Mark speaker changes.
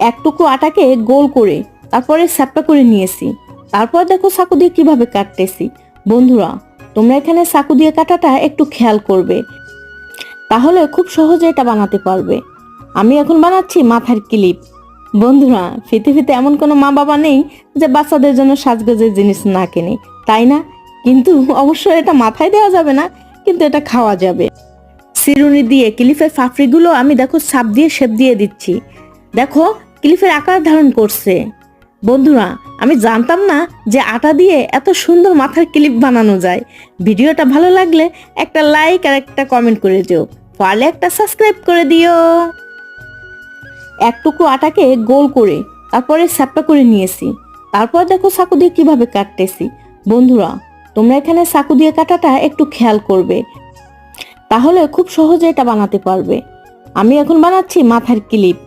Speaker 1: এক টুকরো আটাকে গোল করে তারপরে স্যাপটা করে নিয়েছি। তারপর দেখো চাকু দিয়ে কিভাবে কাটতেছি। বন্ধুরা, তোমরা এখানে চাকু দিয়ে কাটাটা একটু খেয়াল করবে, তাহলে খুব সহজে এটা বানাতে পারবে। আমি এখন বানাচ্ছি মাথার ক্লিপ। বন্ধুরা, পৃথিবীতে এমন কোনো মা বাবা নেই যে বাচ্চাদের জন্য সাজগোজের জিনিস না কেনে, তাই না? কিন্তু অবশ্যই এটা মাথায় দেওয়া যাবে না, কিন্তু এটা খাওয়া যাবে। চিরুনি দিয়ে ক্লিপের ফাফড়িগুলো আমি দেখো ছাপ দিয়ে শেপ দিয়ে দিচ্ছি। দেখো ক্লিপের আকার ধারণ করছে। বন্ধুরা, আমি জানতাম না যে আটা দিয়ে এত সুন্দর মাথার ক্লিপ বানানো যায়। ভিডিওটা ভালো লাগলে একটা লাইক আর একটা কমেন্ট করে দিও, পারলে একটা সাবস্ক্রাইব করে দিও। এক টুকরো আটাকে গোল করে তারপরে স্যাপটা করে নিয়েছি। তারপর দেখো চাকু দিয়ে কিভাবে কাটতেছি। বন্ধুরা, তোমরা এখানে চাকু দিয়ে কাটাটা একটু খেয়াল করবে, তাহলে খুব সহজে এটা বানাতে পারবে। আমি এখন বানাচ্ছি মাথার ক্লিপ।